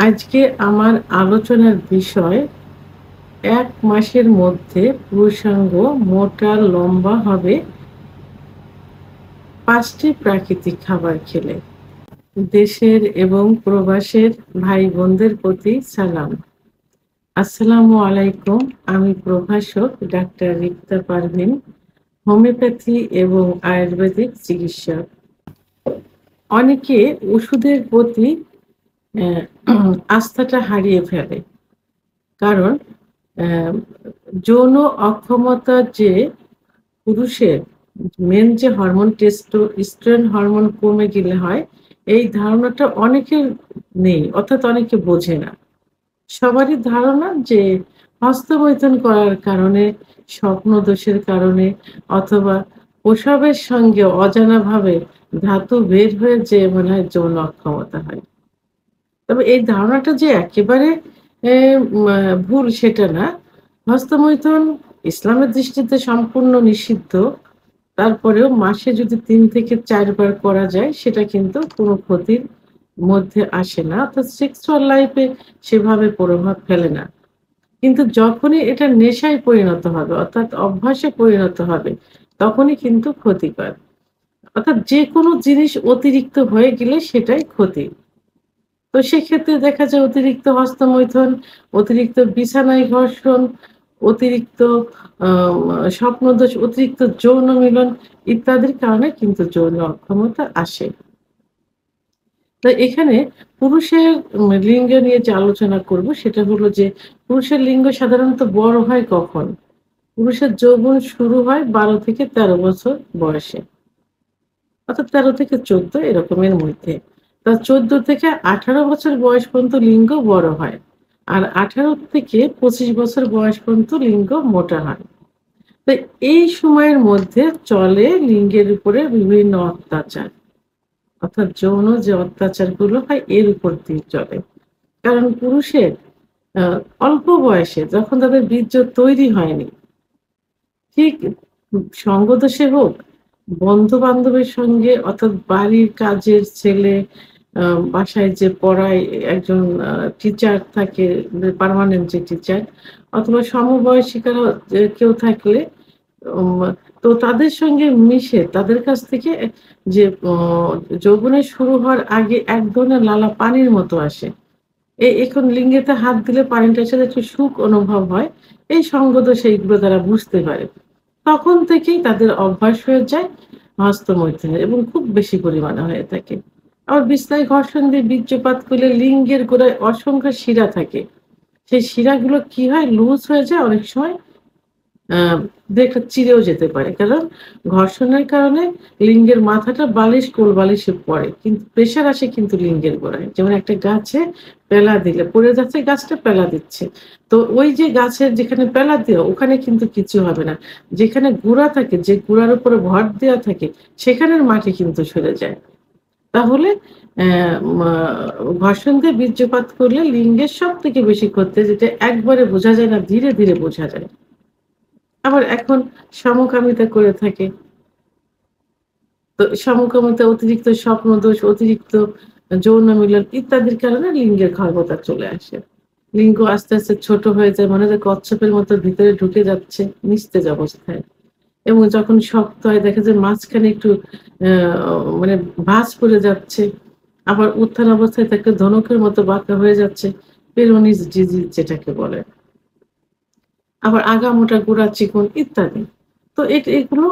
আজকে আমার আলোচনার বিষয় ১ মাসের মধ্যে পুরুষাঙ্গ মোটা লম্বা হবে ৫ টি প্রাকৃতিক খাবার খেলে। দেশের এবং প্রবাসের ভাই-বোনদের প্রতি সালাম। আসসালামু আলাইকুম। আমি প্রভাষক ডাক্তার রিক্তা পারভীন, হোমিওপ্যাথি এবং আয়ুর্বেদিক চিকিৎসক। অনেকে ওষুধের প্রতি অ্যা আস্থাটা হারিয়ে ফেলে। কারণ অ্যা যৌন অক্ষমতার যে পুরুষের মেন যে হরমোন টেস্টোস্টেরন হরমোন কমে গেলে হয়, এই ধারণাটা অনেকের নেই, অর্থাৎ অনেকে বোঝে না। সবারই ধারণা যে হস্তমৈথুন করার কারণে, স্বপ্নদোষের কারণে অথবা প্রসবের সঙ্গে অজানাভাবে ধাতু বের হয়ে যেয়ে মনে হয় যৌন অক্ষমতা হয়। তবে এই ধারণাটা যে একেবারে এ মা ভুল সেটা না। হস্তমৈথুন ইসলামের দৃষ্টিতে সম্পূর্ণ নিষিদ্ধ। তারপরেও মাসে যদি ৩ থেকে ৪ বার করা যায় সেটা কিন্তু কোনো ক্ষতির মধ্যে আসে না। অর্থাৎ সেক্সুয়াল লাইফ এ সেভাবে প্রভাব ফেলে না। কিন্তু যখনই এটা নেশায় পরিণত হবে অর্থাৎ অভ্যাসে পরিণত হবে তখনই কিন্তু ক্ষতিকর। অর্থাৎ যেকোনো জিনিস অতিরিক্ত হয়ে গেলে সেটাই ক্ষতি। তো সেক্ষেত্রে দেখা যায় অতিরিক্ত হস্তমৈথুন, অতিরিক্ত বিছানায় ঘর্ষণ, অতিরিক্ত আ স্বপ্নদোষ, অতিরিক্ত যৌন মিলন ইত্যাদির কারণে কিন্তু যৌন অক্ষমতা আসে। তো এখানে পুরুষের লিঙ্গ নিয়ে যে আলোচনা করব সেটা হলো যে পুরুষের লিঙ্গ সাধারণত বড় হয় কখন? পুরুষের যৌবন শুরু হয় ১২ থেকে ১৩ বছর বয়সে। অর্থাৎ ১৩ থেকে ১৪ এরকমের মধ্যে। তা ১৪ থেকে ১৮ বছর বয়স পর্যন্ত লিঙ্গ বড় হয়। আর ১৮ থেকে ২৫ বছর বয়স পর্যন্ত লিঙ্গ মোটা হয়। তো এই সময়ের মধ্যে চলে লিঙ্গের উপরে বিভিন্ন অত্যাচার। অর্থাৎ যৌন যে অত্যাচারগুলো হয় এর উপর দিয়ে চলে। কারণ পুরুষের আ অল্প বয়সে যখন তাদের বীর্য তৈরি হয়নি, ঠিক সঙ্গদোষে হোক, বন্ধু-বান্ধবের সঙ্গে অর্থাৎ বাড়ির কাজের ছেলে, আ বাসায় যে পড়ায় একজন টিচার থাকে, পার্মানেন্ট যে টিচার অথবা সমবয়সিকারা যে কেউ থাকলে উম তো তাদের সঙ্গে মিশে তাদের কাছ থেকে যে যৌবনের শুরু হওয়ার আগে এক ধরনের লালা পানির মতো আসে। এখন লিঙ্গেতে হাত দিলে পানিটার সাথে একটু সুখ অনুভব হয়। এই সঙ্গদোষ এইগুলো তারা বুঝতে পারে। তখন থেকেই তাদের অভ্যাস হয়ে যায় হস্তমৈথুনের এবং খুব বেশি পরিমাণে হয়ে থাকে। আবার বিছনায় ঘর্ষণ দিয়ে বীর্যপাত করলে লিঙ্গের গোড়ায় অসংখ্য শিরা থাকে। সেই শিরাগুলো কি হয়? লুজ হয়ে যায় অনেক সময় আ ২-১ টা চিরেও যেতে পারে। কারণ ঘর্ষণের কারণে লিঙ্গের মাথাটা বালিশ, কোল বালিশে পড়ে। কিন্তু প্রেশার আসে কিন্তু লিঙ্গের গোড়ায়। যেমন একটা গাছে পেলা দিলে পড়ে যাচ্ছে গাছটা পেলা দিচ্ছে। তো ওই যে গাছের যেখানে পেলা দেওয়া ওখানে কিন্তু কিছু হবে না। যেখানে গুড়া থাকে, যে গুড়ার উপরে ভর দেওয়া থাকে সেখানের মাটি কিন্তু সরে যায়। তাহলে অ্যা মা ঘর্ষণ দিয়ে বীর্যপাত করলে লিঙ্গের সবথেকে বেশি ক্ষতি হয় যেটা একবারে বোঝা যায় না, ধীরে, ধীরে বোঝা যায়। আবার এখন সমকামিতা করে থাকে। তো সমকামিতা অতিরিক্ত স্বপ্নদোষ, অতিরিক্ত যৌন মিলন ইত্যাদির কারণে লিঙ্গের ক্ষমতা চলে আসে। লিঙ্গ আস্তে, আস্তে ছোট হয়ে যায়। মনে হয় কচ্ছপের মতো ভিতরে ঢুকে যাচ্ছে নিস্তেজ অবস্থায়। এবং যখন শক্ত হয় দেখা যায় মাঝখানে একটু অ্যা মানে ভাঁজ পড়ে যাচ্ছে। আবার উত্থান অবস্থায় থাকে ধনুকের মতো বাঁকা হয়ে যাচ্ছে। পেরোনিস ডিজিজ যেটাকে বলে। আবার আগামোটা, গোড়া চিকন ইত্যাদি। তো এগুলো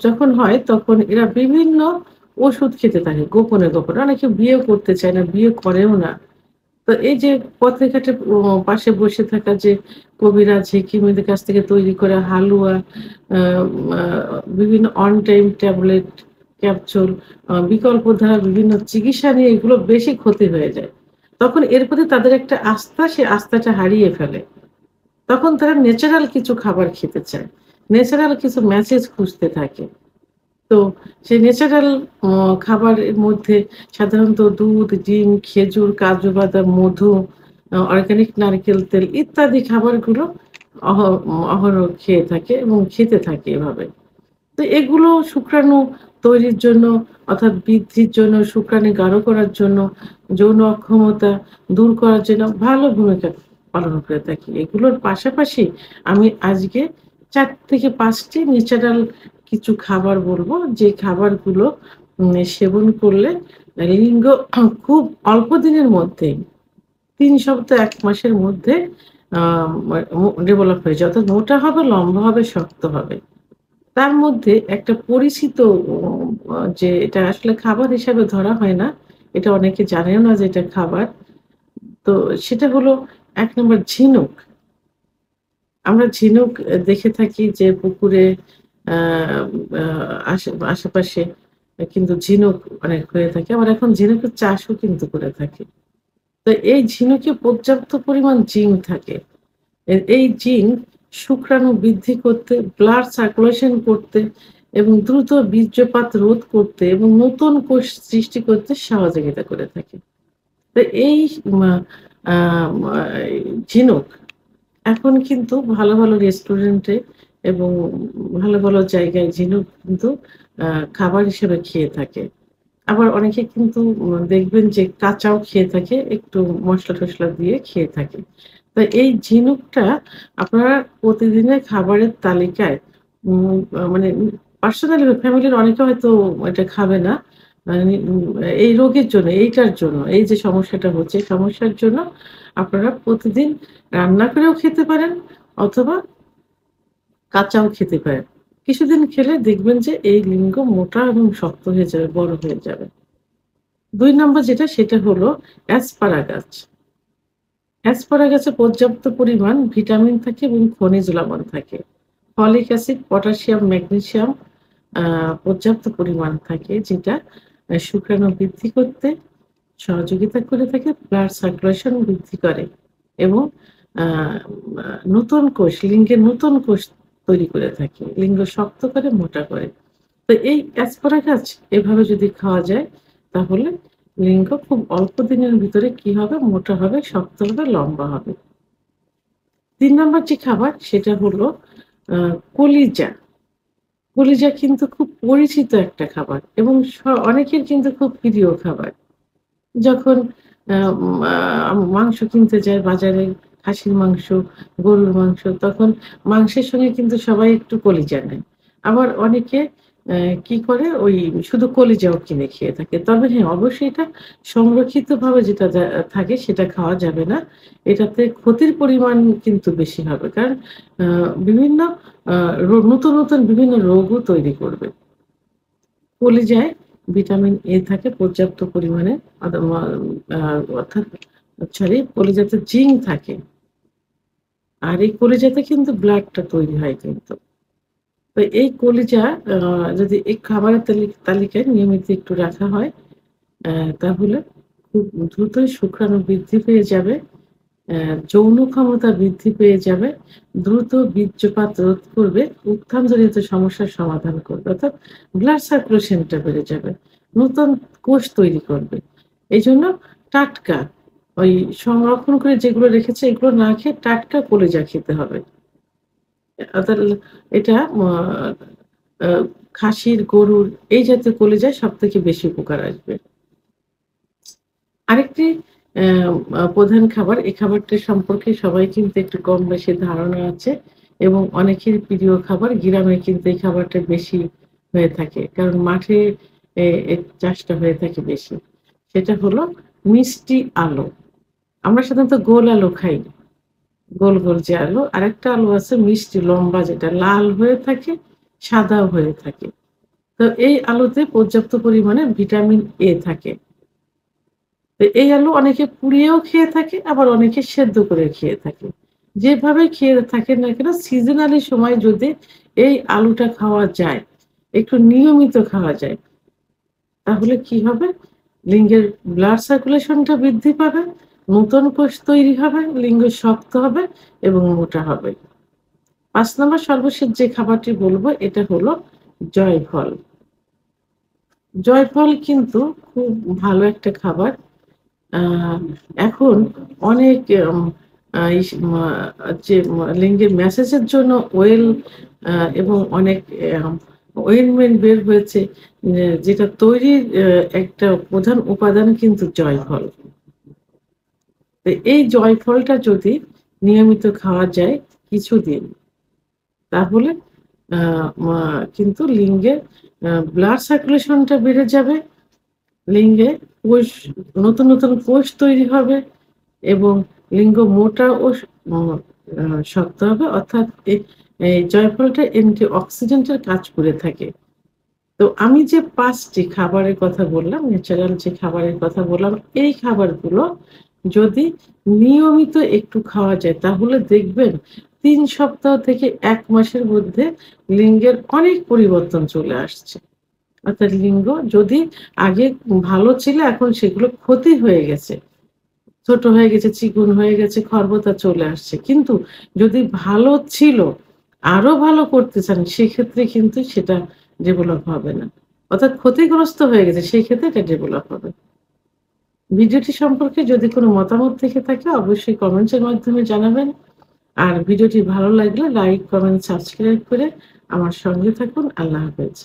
যখন হয় তখন এরা বিভিন্ন ওষুধ খেতে থাকে গোপনে, গোপনে। অনেকে বিয়েও করতে চায় না, বিয়ে করেও না। তো এই যে পথে ঘাটে পাশে বসে থাকা যে কবিরাজ, হেকিমদের কাছ থেকে তৈরি করা হালুয়া, আ আ বিভিন্ন অন টাইম ট্যাবলেট, ক্যাপসুল, বিকল্প ধারা বিভিন্ন চিকিৎসা নিয়ে এগুলো বেশি ক্ষতি হয়ে যায়। তখন এর প্রতি তাদের একটা আস্থা, সে আস্থাটা হারিয়ে ফেলে। তখন তারা ন্যাচারাল কিছু খাবার খেতে চায়। ন্যাচারাল কিছু মেসেজ খুঁজতে থাকে। তো সেই ন্যাচারাল অ খাবারের মধ্যে সাধারণত দুধ, ডিম, খেজুর, কাজু বাদাম, মধু, অর্গানিক নারকেল তেল ইত্যাদি খাবারগুলো অহরহ খেয়ে থাকে এবং খেতে থাকে এভাবে। তো এগুলো শুক্রাণু তৈরির জন্য অর্থাৎ বৃদ্ধির জন্য, শুক্রাণু গাঢ় করার জন্য, যৌন অক্ষমতা দূর করার জন্য ভালো ভূমিকা পালন করে থাকি। এগুলোর পাশাপাশি আমি আজকে ৪ থেকে ৫ টি ন্যাচারাল কিছু খাবার বলবো, যে খাবারগুলো সেবন করলে লিঙ্গ খুব অল্প দিনের মধ্যেই ৩ সপ্তাহ ১ মাসের মধ্যে আ ডেভেলপ হয়ে যায়। অর্থাৎ মোটা হবে, লম্বা হবে, শক্ত হবে। তার মধ্যে একটা পরিচিত যে এটা আসলে খাবার হিসাবে ধরা হয় না। এটা অনেকে জানেও না যে এটা খাবার। তো সেটা হলো ১ নম্বর ঝিনুক। আমরা ঝিনুক দেখে থাকি যে পুকুরে আ আ আশেপাশে কিন্তু ঝিনুক অনেক হয়ে থাকে। আবার এখন ঝিনুকের চাষও কিন্তু করে থাকে। তো এই ঝিনুকে পর্যাপ্ত পরিমাণ জিঙ্ক থাকে। এই জিঙ্ক শুক্রাণু বৃদ্ধি করতে, ব্লাড সার্কুলেশন করতে এবং দ্রুত বীর্যপাত রোধ করতে এবং নতুন কোষ সৃষ্টি করতে সহযোগিতা করে থাকে। তো এই মা আ মা ঝিনুক এখন কিন্তু ভালো, ভালো রেস্টুরেন্টে এবং ভালো, ভালো জায়গায় ঝিনুক কিন্তু আ খাবার হিসেবে খেয়ে থাকে। আবার অনেকে কিন্তু দেখবেন যে কাঁচাও খেয়ে থাকে, একটু মসলা-টসলা দিয়ে খেয়ে থাকে। তো এই ঝিনুকটা আপনারা প্রতিদিনের খাবারের তালিকায় মানে পার্সোনালি ফ্যামিলির অনেকে হয়তো এটা খাবে না। মানে এই রোগের জন্য, এইটার জন্য, এই যে সমস্যাটা হচ্ছে, এই সমস্যার জন্য আপনারা প্রতিদিন রান্না করেও খেতে পারেন অথবা কাঁচাও খেতে পারেন। কিছুদিন খেলে দেখবেন যে এই লিঙ্গ মোটা এবং শক্ত হয়ে যাবে, বড় হয়ে যাবে। ২ নম্বর যেটা সেটা হলো অ্যাসপারাগাস। অ্যাসপারাগাসে পর্যাপ্ত পরিমাণ ভিটামিন থাকে এবং খনিজ লবণ থাকে। ফলিক অ্যাসিড, পটাশিয়াম, ম্যাগনেসিয়াম আ পর্যাপ্ত পরিমাণ থাকে, যেটা শুক্রাণু বৃদ্ধি করতে সহযোগিতা করে থাকে, ব্লাড সার্কুলেশন বৃদ্ধি করে এবং আ আ নতুন কোষ, লিঙ্গের নতুন কোষ তৈরি করে থাকে। লিঙ্গ শক্ত করে, মোটা করে। তো এই অ্যাসপারাগাস এভাবে যদি খাওয়া যায় তাহলে লিঙ্গ খুব অল্প দিনের ভিতরে কি হবে? মোটা হবে, শক্ত হবে, লম্বা হবে। ৩ নম্বর যে খাবার সেটা হলো আ কলিজা। কলিজা কিন্তু খুব পরিচিত একটা খাবার এবং অনেকের কিন্তু খুব প্রিয় খাবার। যখন আ মাংস কিনতে যায় বাজারে, খাসির মাংস, গরুর মাংস, তখন মাংসের সঙ্গে কিন্তু সবাই একটু কলিজা নেয়। আবার অনেকে কি করে ওই শুধু কলিজাও কিনে খেয়ে থাকে। তবে হ্যাঁ, অবশ্যই এটা সংরক্ষিতভাবে যেটা থাকে সেটা খাওয়া যাবে না। এটাতে ক্ষতির পরিমাণ কিন্তু বেশি হবে। কারণ আ বিভিন্ন আ নতুন, নতুন বিভিন্ন রোগও তৈরি করবে। কলিজায় ভিটামিন এ থাকে পর্যাপ্ত পরিমাণে। অথবা আ অর্থাৎ কলিজাতে জিঙ্ক থাকে। আর এই কলিজাতে কিন্তু ব্লাডটা তৈরি হয় কিন্তু। তো এই কলিজা আ যদি এই খাবারের তালিকায় নিয়মিত একটু রাখা হয়, তাহলে খুব দ্রুতই শুক্রাণু বৃদ্ধি পেয়ে যাবে, যৌন ক্ষমতা বৃদ্ধি পেয়ে যাবে, দ্রুত বীর্যপাত রোধ করবে, উত্থানজনিত সমস্যার সমাধান করবে। অর্থাৎ ব্লাড সার্কুলেশনটা বেড়ে যাবে। নতুন কোষ তৈরি করবে। এজন্য টাটকা ওই সংরক্ষণ করে যেগুলো রেখেছে এগুলো না খেয়ে টাটকা কলিজা খেতে হবে। অর্থাৎ এটা আ খাসির, গরুর এই জাতীয় কলিজায় সবথেকে বেশি উপকার আসবে। আরেকটি অ্যা প্রধান খাবার, এই খাবারটা সম্পর্কে সবাই কিন্তু একটু কম বেশি ধারণা আছে এবং অনেকের প্রিয় খাবার। গ্রামে কিন্তু এই খাবারটা বেশি হয়ে থাকে। কারণ মাঠে এর চাষটা হয়ে থাকে বেশি। সেটা হলো মিষ্টি আলু। আমরা সাধারণত গোল আলু খাই। গোল, গোল যে আলু। আরেকটা আলু আছে মিষ্টি লম্বা, যেটা লাল হয়ে থাকে, সাদাও হয়ে থাকে। তো এই আলুতে পর্যাপ্ত পরিমাণে ভিটামিন এ থাকে। তো এই আলু অনেকে পুড়িয়েও খেয়ে থাকে, আবার অনেকে সেদ্ধ করে খেয়ে থাকে। যেভাবে খেয়ে থাকেন না কেন, সিজনালি সময় যদি এই আলুটা খাওয়া যায়, একটু নিয়মিত খাওয়া যায়, তাহলে কি হবে? লিঙ্গের ব্লাড সার্কুলেশনটা বৃদ্ধি পাবে, নতুন কোষ তৈরি হবে, লিঙ্গ শক্ত হবে এবং মোটা হবে। ৫ নম্বর সর্বশেষ যে খাবারটি বলব এটা হলো জয়ফল। জয়ফল কিন্তু খুব ভালো একটা খাবার। আ এখন অনেক এম আ ইস মা যে লিঙ্গের মেসেজের জন্য ওয়েল এবং অনেক অয়েনমেন্ট বের হয়েছে, যেটা তৈরির একটা প্রধান উপাদান কিন্তু জয়ফল। তো এই জয়ফলটা যদি নিয়মিত খাওয়া যায় কিছুদিন, তাহলে কিন্তু লিঙ্গের ব্লাড সার্কুলেশনটা বেড়ে যাবে, লিঙ্গে কোষ, নতুন নতুন কোষ তৈরি হবে এবং লিঙ্গ মোটা ও শক্ত হবে। অর্থাৎ এই জয়ফলটা অ্যান্টিঅক্সিডেন্টের কাজ করে থাকে। তো আমি যে ৫ টি খাবারের কথা বললাম, ন্যাচারাল যে খাবারের কথা বললাম, এই খাবারগুলো যদি নিয়মিত একটু খাওয়া যায় তাহলে দেখবেন ৩ সপ্তাহ থেকে ১ মাসের মধ্যে লিঙ্গের অনেক পরিবর্তন চলে আসছে। অর্থাৎ লিঙ্গ যদি আগে ভালো ছিল, এখন সেগুলো ক্ষতি হয়ে গেছে। ছোট হয়ে গেছে, চিকন হয়ে গেছে, খর্বতা চলে আসছে। কিন্তু যদি ভালো ছিল, আরো ভালো করতে চান, সেক্ষেত্রে কিন্তু সেটা ডেভেলপ হবে না। অর্থাৎ ক্ষতিগ্রস্ত হয়ে গেছে, সেক্ষেত্রে এটা ডেভেলপ হবে। ভিডিওটি সম্পর্কে যদি কোনো মতামত থেকে থাকে অবশ্যই কমেন্টস এর মাধ্যমে জানাবেন। আর ভিডিওটি ভালো লাগলে লাইক, কমেন্ট, সাবস্ক্রাইব করে আমার সঙ্গে থাকুন। আল্লাহ হাফেজ।